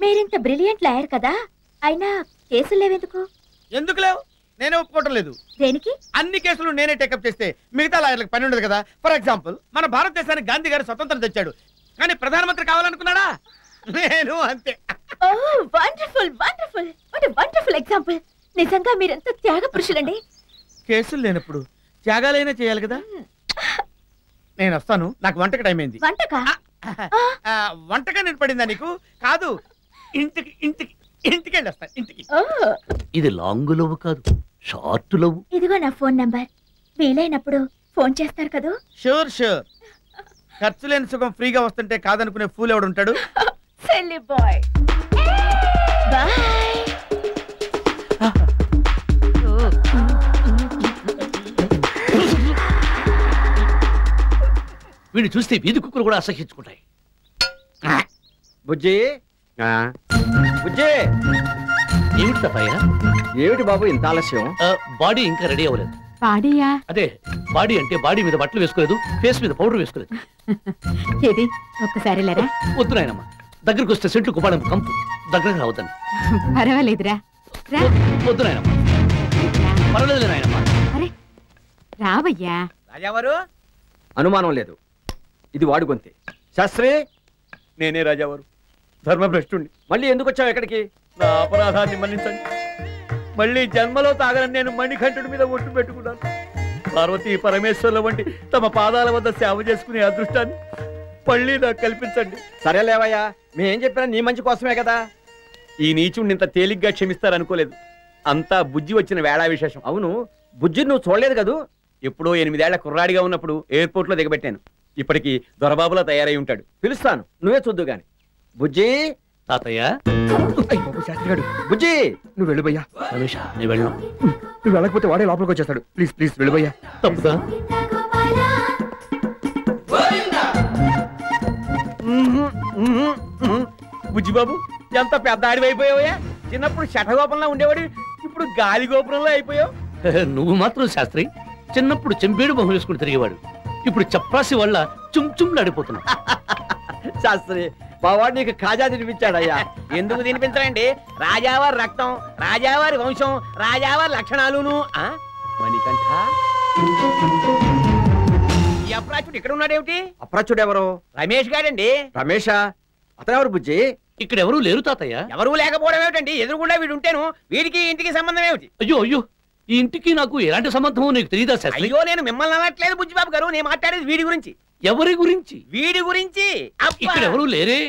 మీరింత brilliant lawyer కదా, అయినా కేసులు లేవెందుకు? ఎందుకు లేవు? నేనే ఒప్పుకోవటం లేదు. దేనికి? అన్ని కేసులు నేనే టేకప్ చేస్తే మిగతా లాయర్లకు పని ఉండదు కదా. ఫర్ ఎగ్జాంపుల్, మన భారతదేశానికి గాంధీ గారు స్వతంత్రం తెచ్చాడు, కానీ ప్రధానమంత్రి కావాలనుకున్నాడా? నేను అంతే. Wonderful wonderful, what a wonderful example. నిజంగా మీరెంత త్యాగ పురుషులండి. కేసులు లేనప్పుడు త్యాగాలైనా చేయాలి కదా. నేను వస్తాను, నాకు వంటకి టైం అయింది. వంటగా నేను పడిందా నీకు? కాదు, ఇంటికి ఇంటికి ఇంటికి వెళ్ళి వస్తాను. ఇంటికి. ఇది లాంగ్ లవ్ కాదు, షార్ట్ లవ్. ఇదిగో నా ఫోన్ నంబర్, వీలైనప్పుడు ఫోన్ చేస్తారు కదా. Sure sure. ఖర్చు లేని సుఖం ఫ్రీగా వస్తుంటే కాదనుకునే ఫూల్ ఎవడు ఉంటాడు? Silly boy. బాయ్. వీడిని చూస్తే వీధి కుక్కలు కూడా అసహించుకుంటాయి. బుజ్జి బుజ్జి, ఏమిటి తప్పయ్యా? ఏమిటి బాబు ఇంత ఆలస్యం? బాడీ ఇంకా రెడీ అవ్వలేదు. బాడీయా? అదే బాడీ అంటే బాడీ మీద బట్టలు వేసుకోలేదు, ఫేస్ మీద పౌడర్ వేసుకోలేదు. ఏది ఒక్కసారి లేరా? వద్దు నాయనమ్మా, దగ్గరకు వస్తే సెంట్లు కుపాడం కంపు, దగ్గరకు రావద్దండి. పర్వాలేదురా. వద్దు నాయనమ్మా, పర్వాలేదు నాయనమ్మా. అరే రావయ్యా. రాజావారు, అనుమానం లేదు, ఇది వాడు గొంతే. శాస్త్రి, నేనే రాజావారు, ధర్మభ్రష్టుణ్ణి. మళ్ళీ ఎందుకు వచ్చావు ఎక్కడికి? నా అపరాధాన్ని మన్నించండి. మళ్ళీ జన్మలో తాగనని నేను మణికంఠుడి మీద ఒట్టు పెట్టుకున్నాను. పార్వతీ పరమేశ్వర్ల వంటి తమ పాదాల వద్ద సేవ చేసుకునే అదృష్టాన్ని మళ్ళీ నాకు కల్పించండి. సరేలేవయ్యా, మేం చెప్పినా నీ మంచి కోసమే కదా. ఈ నీచుడిని ఇంత తేలిగ్గా క్షమిస్తారనుకోలేదు. అంతా బుజ్జి వచ్చిన వేళా విశేషం. అవును, బుజ్జి నువ్వు చూడలేదు కదూ? ఎప్పుడో 8 ఏళ్ల కుర్రాడిగా ఉన్నప్పుడు ఎయిర్పోర్ట్ లో దిగబెట్టాను. ఇప్పటికి దొరబాబులా తయారై ఉంటాడు. పిలుస్తాను, నువ్వే చూద్దు గాని. బుజ్జి. తాతయ్య. శాస్త్రిగాడు. బుజ్జి, నువ్వు వెళ్ళిపోయా. రమేష్, నేను వెళ్ళను. నువ్వు వెళ్ళకపోతే వాడే లోపలికి వచ్చేస్తాడు. ప్లీజ్ ప్లీజ్ వెళ్ళిపోయా. తప్పుదా? బుజ్జిబాబు, ఎంత పెద్ద ఆడివైపోయావయ్యా. చిన్నప్పుడు శఠగోపంలో ఉండేవాడు, ఇప్పుడు గాలి గోపురంలో అయిపోయావు. నువ్వు మాత్రం శాస్త్రి, చిన్నప్పుడు చెంపేడు మొహం వేసుకుని తిరిగేవాడు, ఇప్పుడు చప్రాసి వల్ల చుమ్ నడిపోతున్నావు. శాస్త్రి, మా వాడు నీకు కాజా తినిపించాడయ్యా. ఎందుకు తినిపించండి? రాజావారి రక్తం, రాజావారి వంశం, రాజావారి లక్షణాలును. మణికంఠ, ఈ అప్రాచుడు ఇక్కడ ఉన్నాడేమిటి? అప్రాచుడు ఎవరు? రమేష్ గాడండి. రమేషా? అతనెవరు బుజ్జి? ఇక్కడ ఎవరు లేరు తాతయ్య. ఎవరు లేకపోవడం ఏమిటండి? ఎదురుగుండా వీడు ఉంటేను వీడికి ఇంటికి సంబంధం ఏమిటి? అయ్యో అయ్యో, ఈ ఇంటికి నాకు ఎలాంటి సంబంధమో నీకు తెలియదా శాస్త్రి? అయ్యో, నేను మిమ్మల్ని అనట్లేదు బుజ్జిబాబు గారు, నేను మాట్లాడేది వీడి గురించి. ఎవరి గురించి? వీడి గురించి. ఇక్కడ ఎవరు లేరే.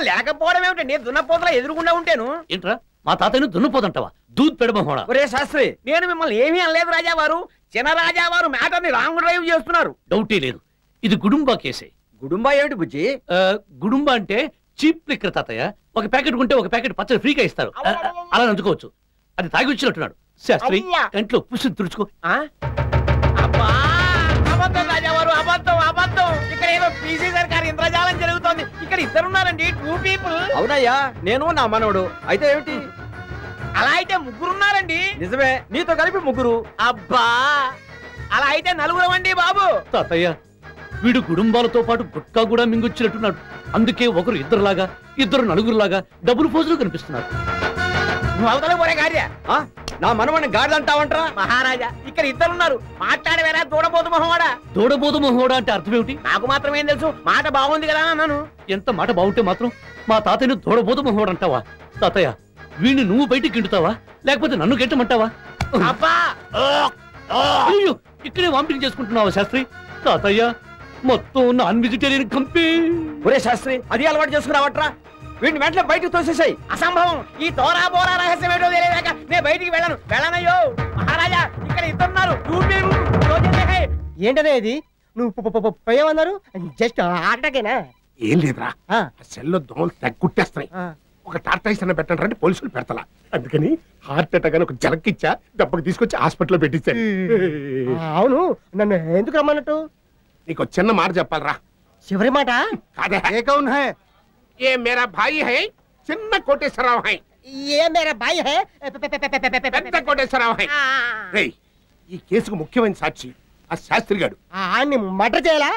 లేకపోవడం ఏమిటండి? దున్నపోతల ఎదురుగుండా ఉంటేను. ఏంట్రా, మా తాతయ్యను దున్నపోదంటావా? దూద్ పెడమహోడా. ఒరే శాస్త్రి, నేను మిమ్మల్ని ఏమీ అనలేదు రాజావారు. చిన్న రాజావారు మ్యాటర్ ని రాంగ్ డ్రైవ్ చేస్తున్నారు. డౌటే లేదు, ఇది గుడుంబా కేసే. గుడుంబా ఏమిటి బుజ్జి? గుడుంబా అంటే చీప్ లిక్కర్ తాతయ్య. ఒక ప్యాకెట్ కొంటే ఒక ప్యాకెట్ పచ్చడి ఫ్రీగా ఇస్తారు, అలా నంచుకోవచ్చు. అది తాగి వచ్చినట్టున్నాడు. శాస్త్రి, కంట్లో పుష్టి తుడుచుకో. అబద్ధం రాజావారు, అబద్ధం అబద్ధం. ఇక్కడ ఏదో పీసీ సర్కార్ ఇంద్రజాలం జరుగుతోంది. ఇక్కడ ఇద్దరున్నారండి, 2 people. అవునయ్యా, నేను నా మనవడు. అయితే ఏమిటి? అలా అయితే 3 ఉన్నారండి. నిజమే, నీతో కలిపి 3. అబ్బా, అలా అయితే 4 అండి బాబు. తాతయ్య, వీడు కుటుంబాలతో పాటు గుట్కా కూడా మింగొచ్చినట్టున్నాడు. అందుకే ఒకరు ఇద్దరులాగా, ఇద్దరు నలుగురులాగా డబుల్ ఫోజులు కనిపిస్తున్నారు. నువ్వు అవతల పోరే గాడిద. నా మనవడిని గాడిదంటావంటరా? మహారాజా, ఇక్కడ ఇద్దరున్నారు. మాట్లాడవేరా దూడబోతు మొహవాడా. దూడబోతు మొహోడా అంటే అర్థం ఏమిటి? నాకు మాత్రం ఏం తెలుసు, మాట బాగుంది కదా అన్నాను. ఎంత మాట బాగుంటే మాత్రం మా తాతయ్యను దూడబోతు మొహోడు అంటావా? తాతయ్య, వీడిని నువ్వు బయటికి గింటుతావా, లేకపోతే నన్ను గెట్టమంటావా? అబ్బా, అయ్యో, ఇక్కడే వామిటింగ్ చేసుకుంటున్నావా శాస్త్రి? తాతయ్య, మొత్తం నాన్ వెజిటేరియన్ కంపే. ఒరే శాస్త్రి, అది అలవాటు చేసుకున్నావట్రా? వీడిని వెంటనే బయటకు తోసేసాయి. అసంభవం. ఈ తోరా బోరా రహస్యం ఏంటో తెలియదాకా నేను బయటికి వెళ్ళనయ్యో. మహారాజా, ఇక్కడ ఇద్దరున్నారు. ఏంటనే ఇది? నువ్వు పోయామన్నారు? జస్ట్ ఆటకేనా? ఏం లేదురా, సెల్లో దోమలు కుట్టేస్తాయి. ఒక టార్టాయిస్ అన్న పెట్టండి రండి, పోలీసులు పెడతలా. అందుకని హార్ట్ అటాక్ అని ఒక జలకిచ్చా, దెబ్బకి తీసుకొచ్చి హాస్పిటల్లో పెట్టించాను. అవును, నన్ను ఎందుకు రమ్మన్నట్టు? నీకు చిన్న మాట చెప్పాలరా. చివరి మాట? ఏ కౌన్ హై? ఏ మేరా భాయి హై, చిన్న కోటేశ్వరరావు హై. ఏ మేరా భాయి హై, పెద్ద కోటేశ్వరరావు హై. రేయ్, ఈ కేసుకు ముఖ్యమైన సాక్షి ఆ శాస్త్రి గారు. ఆన్ని మర్డర్ చేయాలా?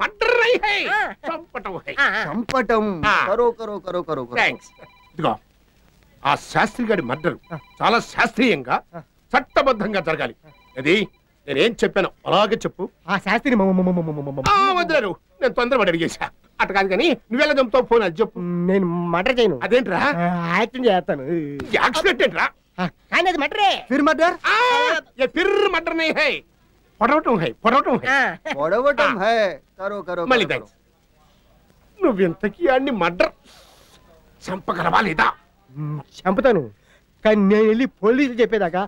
మర్డర్ नहीं है చంపటం है చంపటం కరో కరో కరో కరో థాంక్స్ ఇదిగో ఆ శాస్త్రి గారి మర్డర్ చాలా శాస్త్రీయంగా చట్టబద్ధంగా జరగాలి అది నేనేం చెప్పాను అలాగే చెప్పు ఆ శాస్త్రి వదిలేరు నేను తొందరపడి అడిగేశా అట్ట కాదు కానీ నువ్వెలా చంపుతావు ఫోన్ అది చెప్పు నేను మర్డర్ చేయను అదేంట్రా యాక్టింగ్ చేస్తాను యాక్సిడెంట్ ఏంట్రా కానీ అది మర్డరే ఫిర్ మర్డర్ ये फिर मर्डर नहीं है పొడవటం है పొడవటం హై కరో కరో మళ్ళీ థాంక్స్ నువ్వెంతకీ అన్ని మర్డర్ చంపగలవా లేదా చంపుతాను కానీ నేను వెళ్ళి పోలీసులు చెప్పేదాకా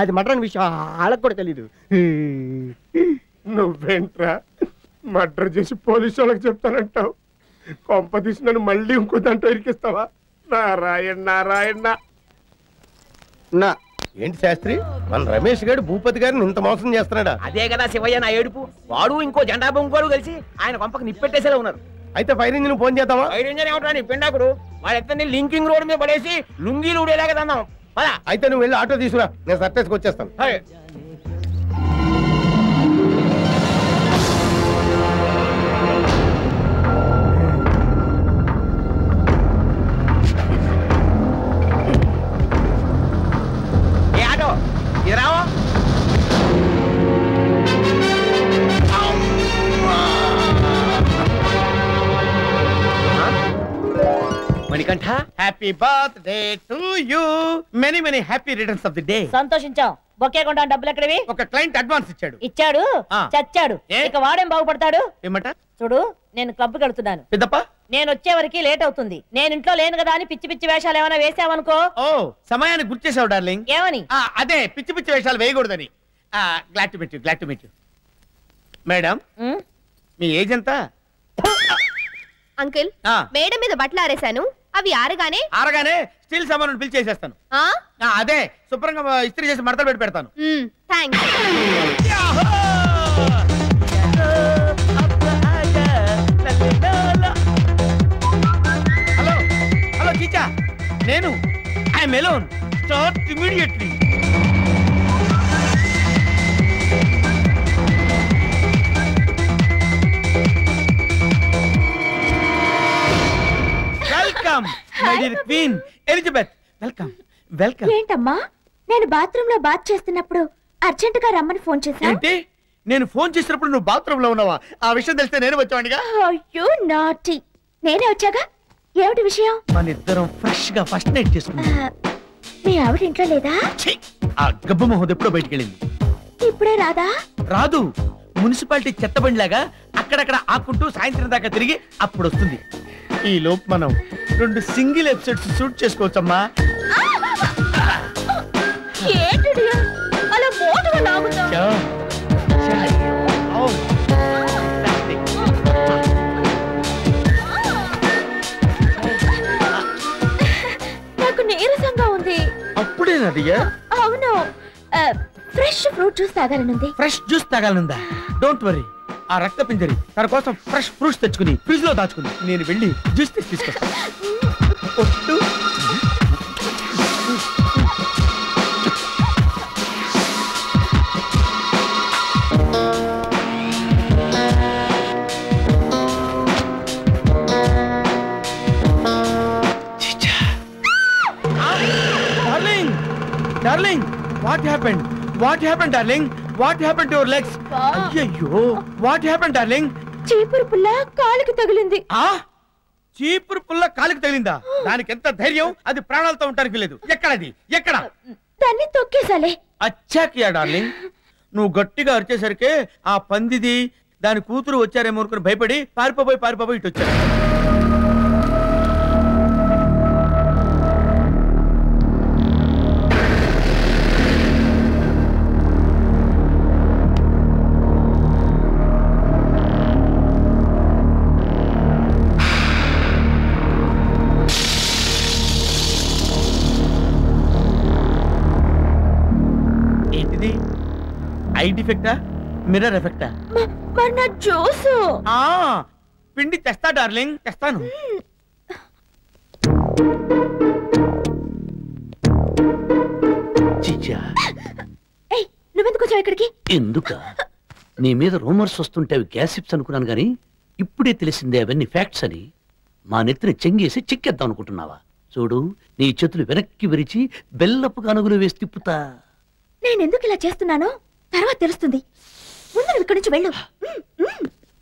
అది మర్డర్ అనే విషయం వాళ్ళకి కూడా తెలీదు నువ్వేంట్రా మర్డర్ చేసి పోలీసు వాళ్ళకి చెప్తానంటావు కొంప తీసి నన్ను మళ్ళీ ఇంకో దాంట్లో ఇరికిస్తావా నారాయణ నారాయణ నా ఏంటి శాస్త్రి మన రమేష్ గారు భూపతి గారిని ఇంత మోసం చేస్తున్నాడా? అదే కదా శివయ్య నా ఏడుపు. వాడు ఇంకో జెండా బొంగోడు కలిసి ఆయన కొంపకి నిప్పెట్టేసేలా ఉన్నారు. అయితే ఫైర్ ఇంజిన్ ఫోన్ చేద్దామా? ఫైర్ ఇంజిన్ ఏమిటా నీ పిండాకుడు? వాళ్ళెత్తని లింకింగ్ రోడ్ మీద పడేసి లుంగీలు ఊడేలాగా తందాం. పద. అయితే నువ్వు వెళ్ళి ఆటో తీసుకురా, నేను సర్టేసుకు వచ్చేస్తాను. ఏ ఆటో ఇది రావో. Manikanta, happy birthday to you. Many many happy returns of the day. సంతోషించాం. బొకే కొంటా డబ్బులు ఎక్కడివి? ఒక క్లయింట్ అడ్వాన్స్ ఇచ్చాడు. ఇచ్చాడు, చచ్చాడు. ఏ? ఇక వాడేం బాగుపడతాడు? ఏమట? చూడు, నేను క్లబ్ కడుతున్నాను. పెద్దప్ప, నేను వచ్చే వరకు లేట్ అవుతుంది. నేను ఇంట్లో లేను కదా అని పిచ్చి పిచ్చి వేషాలు ఏమైనా వేసావనుకో. ఓ సమయానికి గుర్తు చేసావు డార్లింగ్. ఏమని? అదే పిచ్చి పిచ్చి వేషాలు వేయకూడదని. Glad to meet you, glad to meet you. Madam, మీ ఏజ్ ఎంత? అంకుల్, మేడం మీద బట్టలు ఆరేశాను. అవి ఆరగానే స్టీల్ సామాను పిలిచేసేస్తాను. అదే శుభ్రంగా ఇస్త్రీ చేసి మడతలు పెట్టి పెడతాను. హలో హలో చీచా, నేను I'm alone. Start immediately. Welcome my dear queen Elizabeth. Welcome welcome. ఏంటమ్మా, నేను బాత్రూమ్ లో బాత్ చేస్తున్నప్పుడు అర్జెంట్ గా రమ్మని ఫోన్ చేశా. ఏంటి, నేను ఫోన్ చేసినప్పుడు నువ్వు బాత్రూమ్ లో ఉన్నావా? ఆ విషయం తెలిస్తే నేను వచ్చావాడిగా. అయ్యో నాటి, నేనే వచ్చాగా. ఏమిటి విషయం? మన ఇద్దరం ఫ్రెష్ గా ఫస్ట్ నైట్ చేసుకున్నాం. మీ ఆవిడ ఇంట్లో లేదా? ఆ గబ్బు మొహం ఎప్పుడో బయటికి వెళ్ళింది. ఇప్పుడే రాదా? రాదు. మున్సిపాలిటీ చెత్తబండిలాగా అక్కడక్కడ ఆకుంటూ సాయంత్రం దాకా తిరిగి అప్పుడు వస్తుంది. ఈ లోపు మనం 2 సింగిల్ ఎపిసోడ్స్ షూట్ చేసుకోవచ్చమ్మా. అలా మోటుగా లాగుతావు. నాకు నీరసంగా ఉంది. అప్పుడేనదిగా? అవును, ఫ్రెష్ ఫ్రూట్ జ్యూస్ తాగాలనుంది. ఫ్రెష్ జ్యూస్ తాగాలనుందా? డోంట్ వరీ, ఆ రక్త పింజరి తన కోసం ఫ్రెష్ ఫ్రూట్స్ తెచ్చుకుని ఫ్రిడ్జ్ లో దాచుకుని నేను వెళ్ళి జ్యూస్ తీసుకొస్తాను. Darling, darling, what happened? What happened, darling? What happened to your legs? అయ్యయ్యో, what happened, darling? చీపురు పుల్ల కాలికి తగిలింది. చీపురు పుల్ల కాలికి తగిలిందా? దానికి ఎంత ధైర్యం! అది ప్రాణాలతో ఉండడానికి లేదు. ఎక్కడది? ఎక్కడ? దాన్ని తొక్కేసాలే. అచ్చా కియా డార్లింగ్. నువ్వు గట్టిగా అరిచేసరికి ఆ పందిది దాని కూతురు వచ్చారేమో అనుకుని భయపడి పారిపోయి ఇటు వచ్చారు. ఐ డిఫెక్టా, మిర్రర్ ఎఫెక్టా? మరి నా జ్యూస్ పిండి తెస్తా డార్లింగ్, తెస్తాను. చిచ్చా, నువ్వెందుకు వచ్చావు ఇక్కడికి? ఎందుక? నీ మీద రూమర్స్ వస్తుంటే అవి గ్యాసిప్స్ అనుకున్నాను గానీ ఇప్పుడే తెలిసిందే అవన్నీ ఫ్యాక్ట్స్ అని. మా నెత్తిని చెంగేసి చెక్కేద్దాం అనుకుంటున్నావా? చూడు, నీ చేతులు వెనక్కి విరిచి బెల్లపు కనుగులు వేసి తిప్పుతా. నేనెందుకు ఇలా చేస్తున్నానో తర్వాత తెలుస్తుంది. ముందు నువ్వు ఇక్కడి నుంచి వెళ్ళు.